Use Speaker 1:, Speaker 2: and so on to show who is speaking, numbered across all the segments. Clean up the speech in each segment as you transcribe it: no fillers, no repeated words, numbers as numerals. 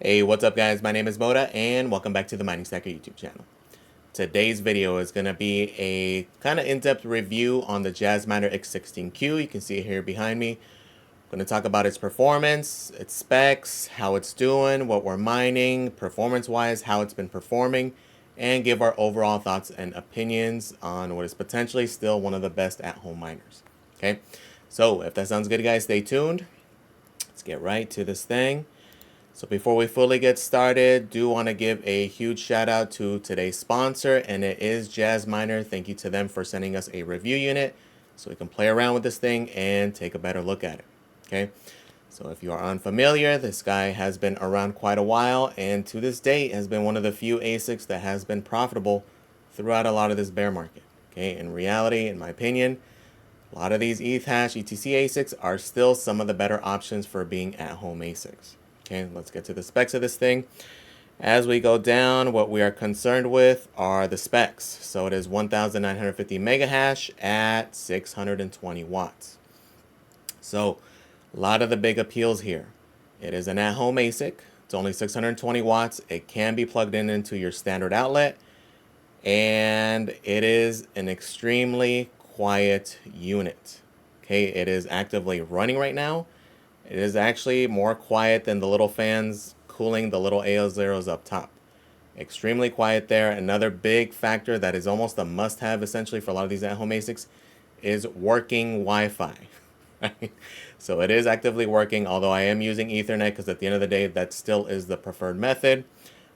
Speaker 1: Hey, what's up guys? My name is Moda and welcome back to the Mining Stacker YouTube channel. Today's video is going to be a kind of in-depth review on the Jasminer X16-Q. You can see it here behind me. I'm going to talk about its performance, its specs, how it's doing, what we're mining, performance-wise, how it's been performing, and give our overall thoughts and opinions on what is potentially still one of the best at-home miners. Okay, so if that sounds good guys, stay tuned. Let's get right to this thing. So before we fully get started, do want to give a huge shout out to today's sponsor, and it is Jasminer. Thank you to them for sending us a review unit so we can play around with this thing and take a better look at it. Okay, so if you are unfamiliar, this guy has been around quite a while, and to this date has been one of the few ASICs that has been profitable throughout a lot of this bear market. Okay, in reality, in my opinion, a lot of these ETH ETC ASICs are still some of the better options for being at-home ASICs. Okay, let's get to the specs of this thing. As we go down, what we are concerned with are the specs. So it is 1950 mega hash at 620 watts. So a lot of the big appeals here. It is an at-home ASIC. It's only 620 watts. It can be plugged in into your standard outlet. And it is an extremely quiet unit. Okay, it is actively running right now. It is actually more quiet than the little fans cooling the little AO0s up top. Extremely quiet there. Another big factor that is almost a must-have essentially for a lot of these at-home ASICs is working Wi-Fi. Right? So it is actively working, although I am using Ethernet because at the end of the day, that still is the preferred method.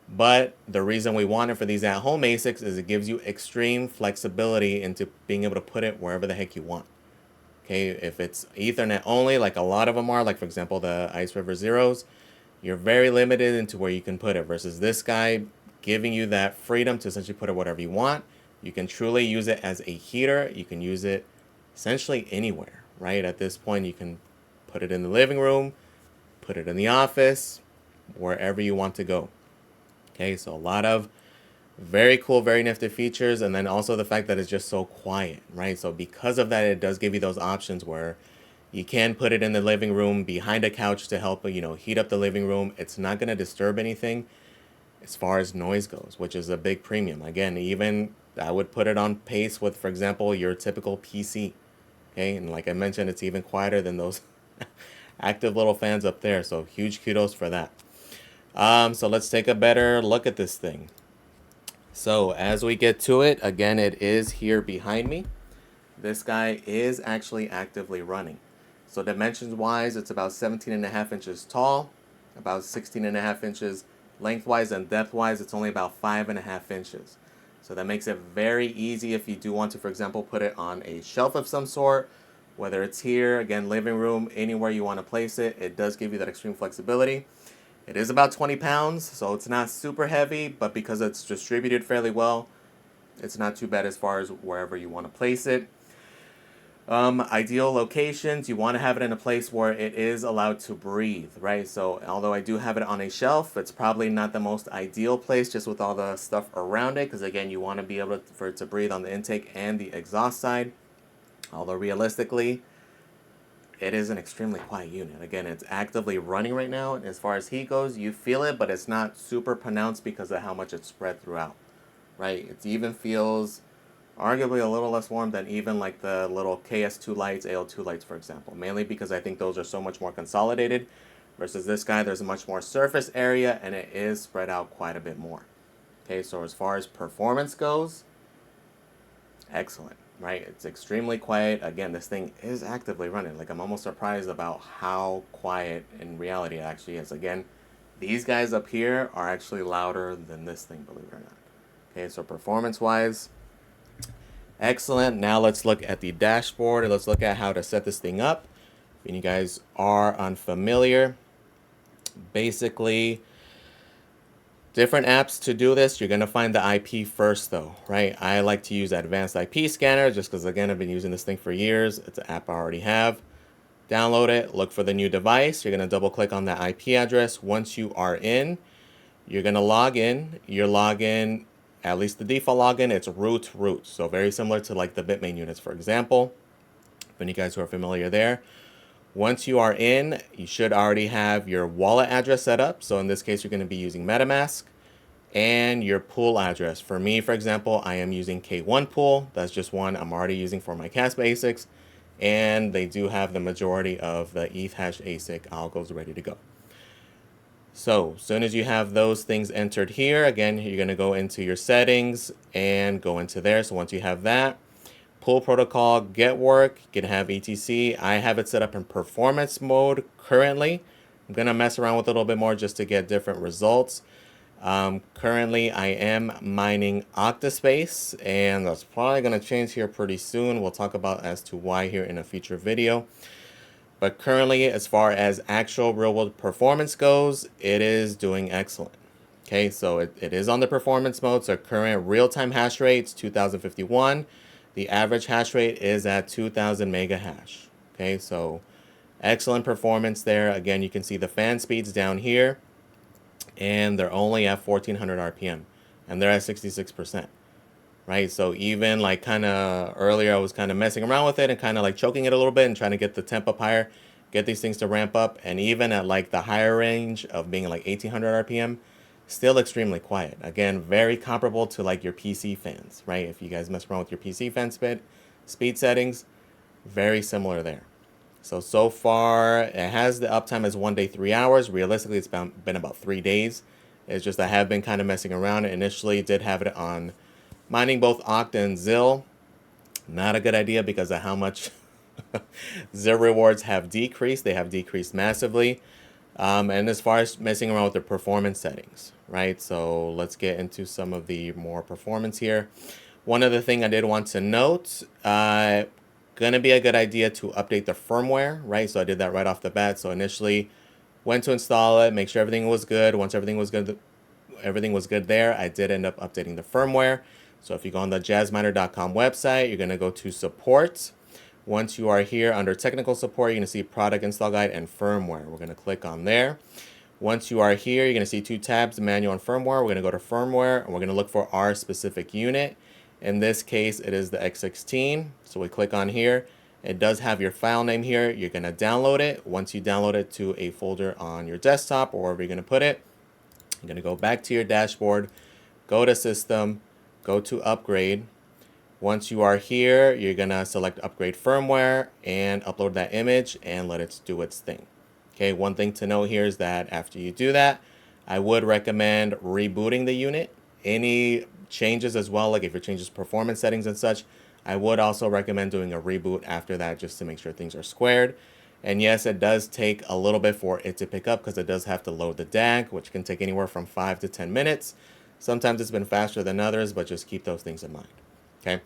Speaker 1: But the reason we want it for these at-home ASICs is it gives you extreme flexibility into being able to put it wherever the heck you want. Okay, if it's Ethernet only, like a lot of them are, like for example the Ice River Zeros, you're very limited into where you can put it, versus this guy giving you that freedom to essentially put it whatever you want. You can truly use it as a heater. You can use it essentially anywhere, right? At this point, you can put it in the living room, put it in the office, wherever you want to go. Okay, so a lot of very cool, very nifty features, and then also the fact that it's just so quiet, right? So because of that, it does give you those options where you can put it in the living room behind a couch to help, heat up the living room. It's not going to disturb anything as far as noise goes, which is a big premium. Again, even I would put it on pace with, for example, your typical PC. Okay, and like I mentioned, it's even quieter than those active little fans up there. So huge kudos for that. So let's take a better look at this thing. So as we get to it, again, it is here behind me. This guy is actually actively running. So dimensions wise, it's about 17.5 inches tall, about 16.5 inches lengthwise, and depth wise, it's only about 5.5 inches. So that makes it very easy if you do want to, for example, put it on a shelf of some sort, whether it's here, again, living room, anywhere you want to place it. It does give you that extreme flexibility. It is about 20 pounds, so it's not super heavy, but because it's distributed fairly well, it's not too bad as far as wherever you want to place it. Ideal locations, you want to have it in a place where it is allowed to breathe, right? So although I do have it on a shelf, it's probably not the most ideal place just with all the stuff around it, because again, you want to be able for it to breathe on the intake and the exhaust side. Although realistically, it is an extremely quiet unit. Again, it's actively running right now. As far as heat goes, you feel it, but it's not super pronounced because of how much it's spread throughout, right? It even feels arguably a little less warm than even like the little KS2 lights, AL2 lights, for example, mainly because I think those are so much more consolidated versus this guy. There's a much more surface area and it is spread out quite a bit more. Okay, so as far as performance goes, excellent, right? It's extremely quiet. Again, this thing is actively running. Like, I'm almost surprised about how quiet in reality it actually is. Again, these guys up here are actually louder than this thing, believe it or not. Okay, so performance-wise, excellent. Now let's look at the dashboard and let's look at how to set this thing up. If you guys are unfamiliar, basically, different apps to do this, you're going to find the IP first though, right? I like to use Advanced IP Scanner just because, again, I've been using this thing for years. It's an app I already have. Download it, look for the new device. You're going to double click on that IP address. Once you are in, you're going to log in. Your login, at least the default login, it's root. So very similar to like the Bitmain units, for example. For you guys who are familiar there. Once you are in, you should already have your wallet address set up. So in this case, you're going to be using MetaMask and your pool address. For me, for example, I am using K1 pool. That's just one I'm already using for my Caspa ASICs. And they do have the majority of the ETH hash ASIC algos ready to go. So as soon as you have those things entered here, again, you're going to go into your settings and go into there. So once you have that, pool protocol, get work, you can have ETC. I have it set up in performance mode currently. I'm going to mess around with it a little bit more just to get different results. Currently, I am mining Octaspace, and that's probably going to change here pretty soon. We'll talk about as to why here in a future video. But currently, as far as actual real-world performance goes, it is doing excellent. Okay, so it is on the performance mode. So current real-time hash rate is 2051. The average hash rate is at 2000 mega hash. Okay, so excellent performance there. Again, you can see the fan speeds down here, and they're only at 1400 RPM, and they're at 66%. Right, so even like kind of earlier I was kind of messing around with it and kind of like choking it a little bit and trying to get the temp up higher, get these things to ramp up, and even at like the higher range of being like 1800 RPM, still extremely quiet. Again, very comparable to like your PC fans, right? If you guys mess around with your PC fan speed settings, very similar there. So far it has the uptime as 1 day 3 hours. Realistically, it's been about 3 days. It's just I have been kind of messing around. Initially did have it on mining both Octa and ZIL. Not a good idea because of how much ZIL rewards have decreased. They have decreased massively. And as far as messing around with the performance settings, right? So let's get into some of the more performance here. One other thing I did want to note, gonna be a good idea to update the firmware, right? So I did that right off the bat. So initially went to install it, make sure everything was good. Once everything was good there, I did end up updating the firmware. So if you go on the jasminer.com website, you're going to go to support. Once you are here under technical support, you're going to see product install guide and firmware. We're going to click on there. Once you are here, you're going to see 2 tabs, manual and firmware. We're going to go to firmware, and we're going to look for our specific unit. In this case, it is the X16. So we click on here. It does have your file name here. You're going to download it. Once you download it to a folder on your desktop or wherever you're going to put it, you're going to go back to your dashboard, go to system, go to upgrade. Once you are here, you're going to select upgrade firmware and upload that image and let it do its thing. Okay, one thing to note here is that after you do that, I would recommend rebooting the unit. Any changes as well, like if it changes performance settings and such, I would also recommend doing a reboot after that just to make sure things are squared. And yes, it does take a little bit for it to pick up because it does have to load the DAG, which can take anywhere from 5 to 10 minutes. Sometimes it's been faster than others, but just keep those things in mind. Okay.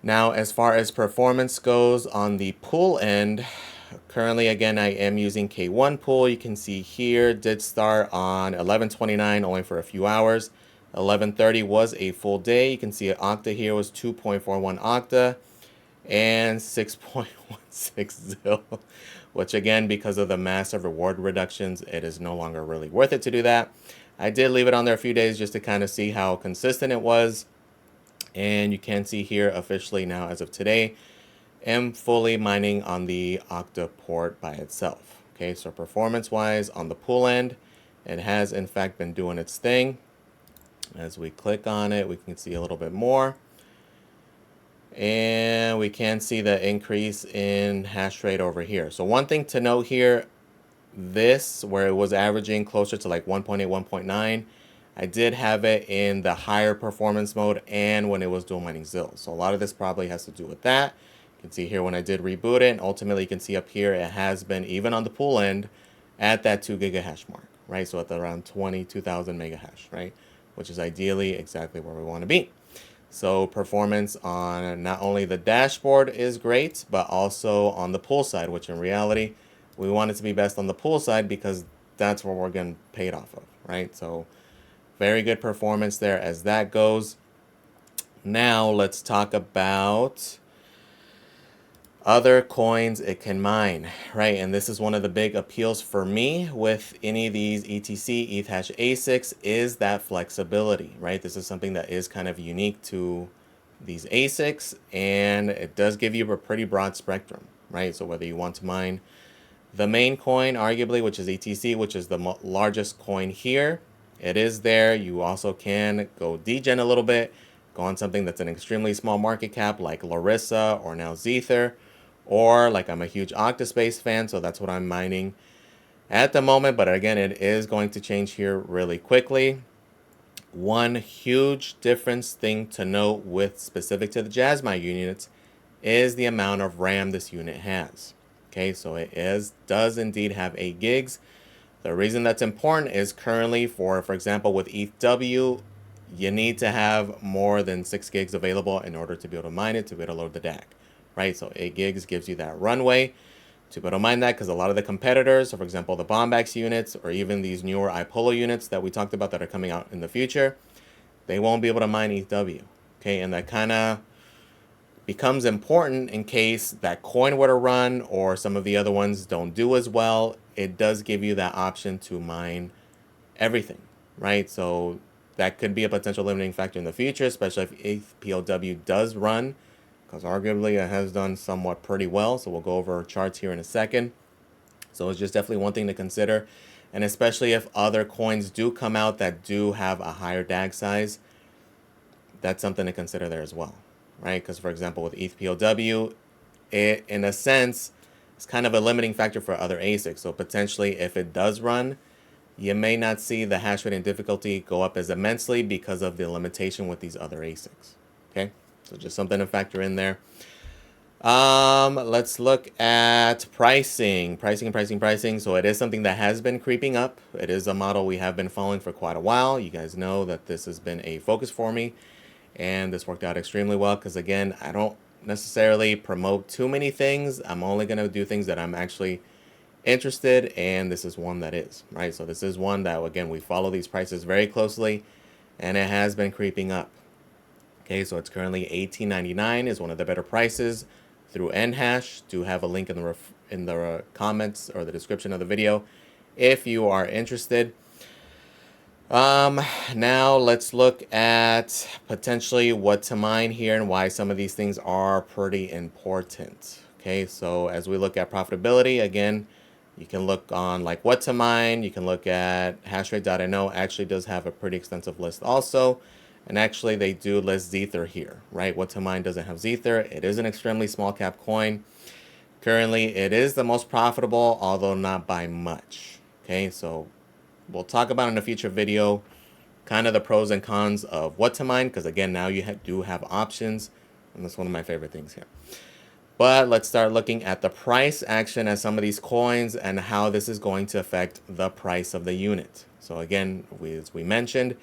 Speaker 1: Now, as far as performance goes on the pool end, currently, again, I am using K1 pool. You can see here, did start on 11:29, only for a few hours. 11:30 was a full day. You can see an octa here was 2.41 octa and 6.16 ZIL, which again, because of the massive reward reductions, it is no longer really worth it to do that. I did leave it on there a few days just to kind of see how consistent it was. And you can see here officially now as of today, am fully mining on the Octa port by itself. Okay, so performance wise on the pool end, it has in fact been doing its thing. As we click on it, we can see a little bit more. And we can see the increase in hash rate over here. So one thing to note here, this where it was averaging closer to like 1.8, 1.9, I did have it in the higher performance mode and when it was dual mining ZIL. So a lot of this probably has to do with that. You can see here when I did reboot it, and ultimately you can see up here it has been, even on the pool end, at that 2 gigahash mark, right? So at around 22,000 mega hash, right? Which is ideally exactly where we want to be. So performance on not only the dashboard is great, but also on the pool side, which in reality, we want it to be best on the pool side because that's where we're getting paid off of, right? So very good performance there as that goes. Now let's talk about other coins it can mine, right? And this is one of the big appeals for me with any of these ETC, ETH hash ASICs, is that flexibility, right? This is something that is kind of unique to these ASICs, and it does give you a pretty broad spectrum, right? So whether you want to mine the main coin, arguably, which is ETC, which is the largest coin here, it is there. You also can go degen a little bit, go on something that's an extremely small market cap like Larissa or now Zether, or like I'm a huge Octaspace fan, so that's what I'm mining at the moment. But again, it is going to change here really quickly. One huge difference thing to note with specific to the Jasminer units is the amount of RAM this unit has. Okay, so it does indeed have 8 gigs. The reason that's important is currently for example, with ETHW, you need to have more than 6 gigs available in order to be able to mine it, to be able to load the DAC, right? So 8 gigs gives you that runway to be able to mine that, because a lot of the competitors, so for example, the Bombax units or even these newer iPolo units that we talked about that are coming out in the future, they won't be able to mine ETHW, okay? And that kind of becomes important in case that coin were to run or some of the other ones don't do as well. It does give you that option to mine everything, right? So that could be a potential limiting factor in the future, especially if ETHPLW does run, because arguably it has done somewhat pretty well. So we'll go over charts here in a second. So it's just definitely one thing to consider. And especially if other coins do come out that do have a higher DAG size, that's something to consider there as well, right? Because for example, with ETHPLW, it in a sense is kind of a limiting factor for other ASICs. So potentially if it does run, you may not see the hash rate and difficulty go up as immensely because of the limitation with these other ASICs. Okay, so just something to factor in there. Let's look at pricing. So it is something that has been creeping up. It is a model we have been following for quite a while. You guys know that this has been a focus for me, and this worked out extremely well because, again, I don't necessarily promote too many things. I'm only going to do things that I'm actually interested, and this is one that is, right? So this is one that, again, we follow these prices very closely, and it has been creeping up. Okay, so it's currently $18.99 is one of the better prices through Nhash. Do have a link in the comments or the description of the video if you are interested. Now let's look at potentially what to mine here and why some of these things are pretty important. Okay, so as we look at profitability, again, you can look on like what to mine. You can look at hashrate.no. Actually does have a pretty extensive list also. And actually they do list Zether here, right? What to mine doesn't have Zether. It is an extremely small cap coin. Currently it is the most profitable, although not by much. Okay, so we'll talk about in a future video kind of the pros and cons of what to mine, because again, now you do have options, and that's one of my favorite things here. But let's start looking at the price action as some of these coins and how this is going to affect the price of the unit. So again, as we mentioned,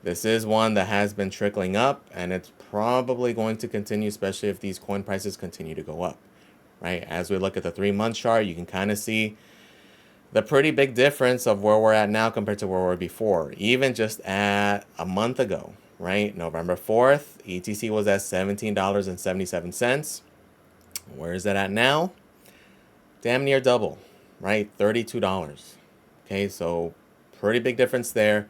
Speaker 1: this is one that has been trickling up, and it's probably going to continue, especially if these coin prices continue to go up, right? As we look at the 3-month chart, you can kind of see the pretty big difference of where we're at now compared to where we were before, even just at a month ago, right? November 4th, ETC was at $17.77. Where is that at now? Damn near double, right? $32. Okay, so pretty big difference there.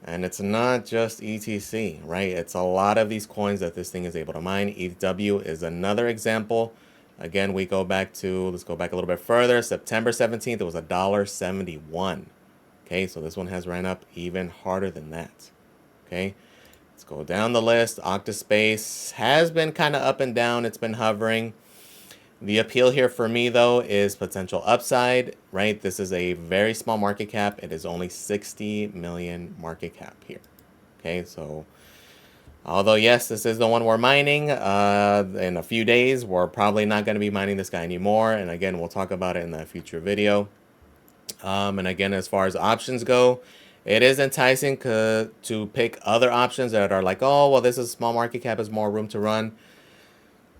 Speaker 1: And it's not just ETC, right? It's a lot of these coins that this thing is able to mine. ETHW is another example. Again, let's go back a little bit further. September 17th, it was $1.71. Okay, so this one has ran up even harder than that. Okay, let's go down the list. Octaspace has been kind of up and down. It's been hovering. The appeal here for me, though, is potential upside, right? This is a very small market cap. It is only 60 million market cap here. Okay, so although, yes, this is the one we're mining, in a few days, we're probably not going to be mining this guy anymore. And again, we'll talk about it in a future video. And again, as far as options go, it is enticing to pick other options that are like, oh, well, this is small market cap, has more room to run.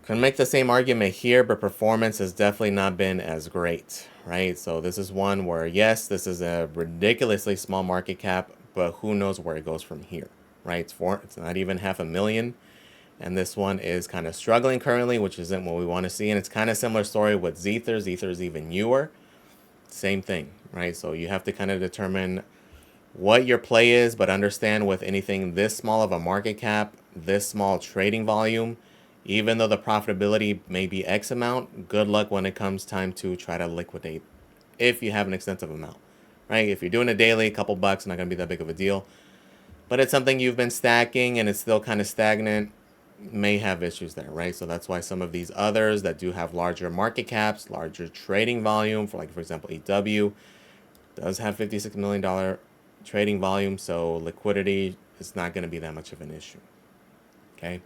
Speaker 1: Can make the same argument here, but performance has definitely not been as great, right? So this is one where, yes, this is a ridiculously small market cap, but who knows where it goes from here, right? It's not even 500,000, and this one is kind of struggling currently, which isn't what we want to see. And it's kind of similar story with Zether. Zether is even newer. Same thing, right? So you have to kind of determine what your play is, but understand with anything this small of a market cap, this small trading volume, Even though the profitability may be X amount, good luck when it comes time to try to liquidate if you have an extensive amount, right? If you're doing a daily, a couple bucks, not going to be that big of a deal. But it's something you've been stacking and it's still kind of stagnant, may have issues there, right? So that's why some of these others that do have larger market caps, larger trading volume, for example, EW does have $56 million trading volume, so liquidity is not going to be that much of an issue, okay?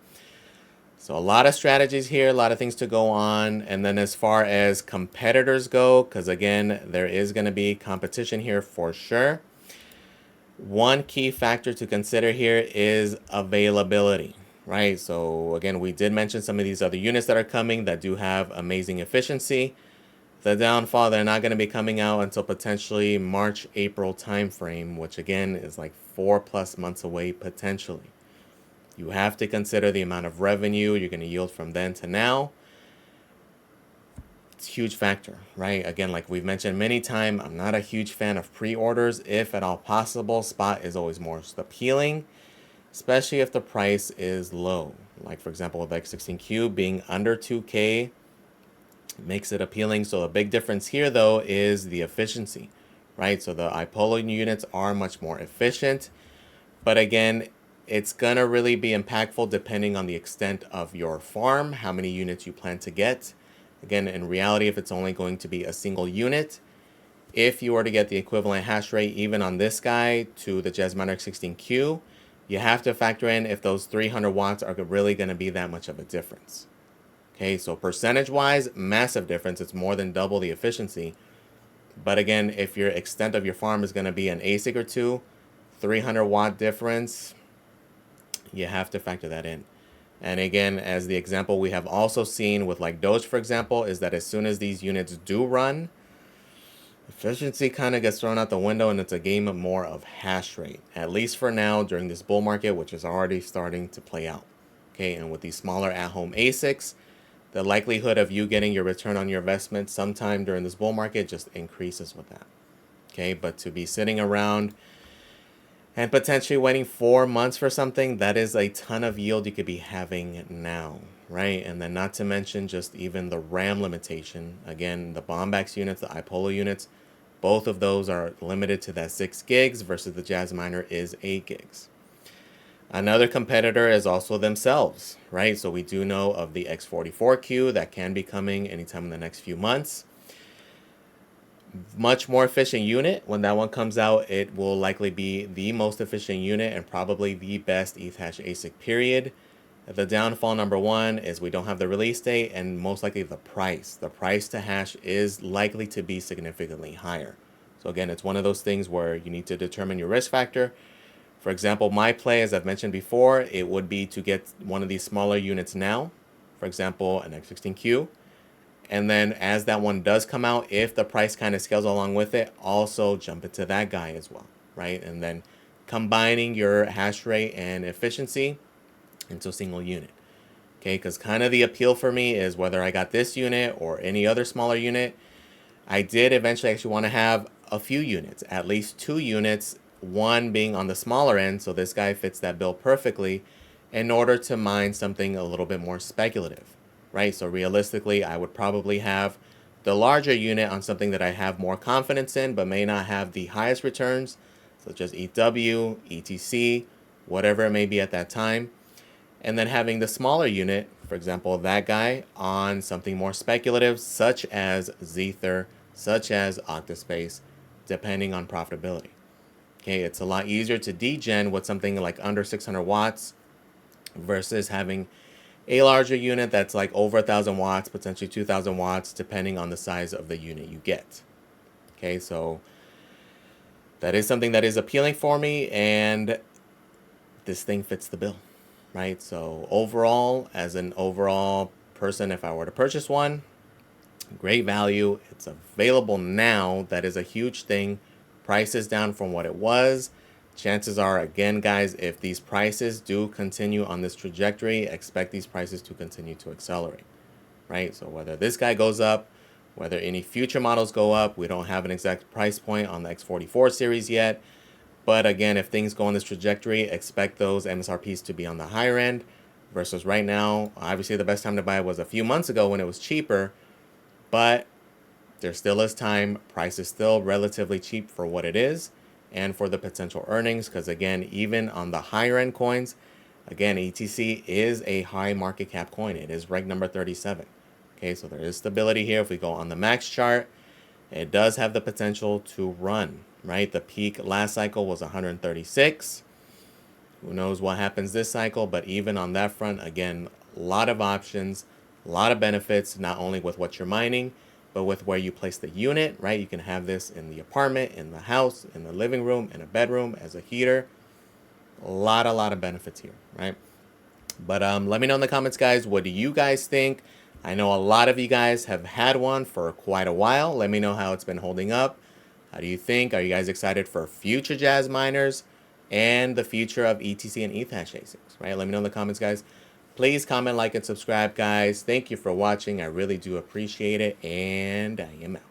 Speaker 1: So a lot of strategies here, a lot of things to go on. And then as far as competitors go, because again, there is going to be competition here for sure. One key factor to consider here is availability, right? So again, we did mention some of these other units that are coming that do have amazing efficiency. The downfall, they're not going to be coming out until potentially March, April timeframe, which again is like 4+ months away potentially. You have to consider the amount of revenue you're going to yield from then to now. It's a huge factor, right? Again, like we've mentioned many times, I'm not a huge fan of pre-orders. If at all possible, spot is always most appealing, especially if the price is low. Like for example, with X16Q being under 2K makes it appealing. So the big difference here though is the efficiency, right? So the iPolo units are much more efficient, but again, it's gonna really be impactful depending on the extent of your farm, how many units you plan to get. Again, in reality, if it's only going to be a single unit, if you were to get the equivalent hash rate even on this guy to the Jasminer X16Q, you have to factor in if those 300 watts are really going to be that much of a difference. Okay, so percentage-wise, massive difference. It's more than double the efficiency. But again, if your extent of your farm is going to be an ASIC or two, 300 watt difference, you have to factor that in. And again, as the example we have also seen with like Doge, for example, is that as soon as these units do run, efficiency kind of gets thrown out the window and it's a game of more of hash rate, at least for now during this bull market, which is already starting to play out. Okay, and with these smaller at-home ASICs, the likelihood of you getting your return on your investment sometime during this bull market just increases with that. Okay, but to be sitting around and potentially waiting 4 months for something, that is a ton of yield you could be having now, right? And then not to mention just even the RAM limitation. Again, the Bombax units, the iPolo units, both of those are limited to that 6 gigs versus the Jasminer is 8 gigs. Another competitor is also themselves, right? So we do know of the X44Q that can be coming anytime in the next few months. Much more efficient unit. When that one comes out, it will likely be the most efficient unit and probably the best ETH hash ASIC period. The downfall number one is we don't have the release date and most likely the price. The price to hash is likely to be significantly higher. So again, it's one of those things where you need to determine your risk factor. For example, my play, as I've mentioned before, it would be to get one of these smaller units now. For example, an X16Q. And then as that one does come out, if the price kind of scales along with it, also jump into that guy as well, right? And then combining your hash rate and efficiency into a single unit. Okay, because kind of the appeal for me is whether I got this unit or any other smaller unit, I did eventually actually want to have a few units, at least 2 units, one being on the smaller end, so this guy fits that bill perfectly, in order to mine something a little bit more speculative. Right, so realistically, I would probably have the larger unit on something that I have more confidence in, but may not have the highest returns, such as EW, ETC, whatever it may be at that time. And then having the smaller unit, for example, that guy, on something more speculative, such as Zether, such as Octaspace, depending on profitability. Okay, it's a lot easier to degen with something like under 600 watts versus having a larger unit that's like over 1,000 watts, potentially 2,000 watts, depending on the size of the unit you get. Okay, so that is something that is appealing for me, and this thing fits the bill, right? So overall, as an overall person, if I were to purchase one, great value. It's available now. That is a huge thing. Price is down from what it was. Chances are, again, guys, if these prices do continue on this trajectory, expect these prices to continue to accelerate, right? So whether this guy goes up, whether any future models go up, we don't have an exact price point on the X44 series yet. But again, if things go on this trajectory, expect those MSRPs to be on the higher end versus right now. Obviously, the best time to buy was a few months ago when it was cheaper, but there still is time. Price is still relatively cheap for what it is and for the potential earnings, because again, even on the higher end coins, again, ETC is a high market cap coin. It is ranked number 37. Okay, so there is stability here. If we go on the max chart, it does have the potential to run, right? The peak last cycle was 136. Who knows what happens this cycle, but even on that front, again, a lot of options, a lot of benefits, not only with what you're mining, but with where you place the unit, right? You can have this in the apartment, in the house, in the living room, in a bedroom, as a heater. A lot of benefits here, right? But let me know in the comments, guys, what do you guys think? I know a lot of you guys have had one for quite a while. Let me know how it's been holding up. How do you think? Are you guys excited for future Jasminers and the future of ETC and ETH ASICs, right? Let me know in the comments, guys. Please comment, like, and subscribe, guys. Thank you for watching. I really do appreciate it, and I am out.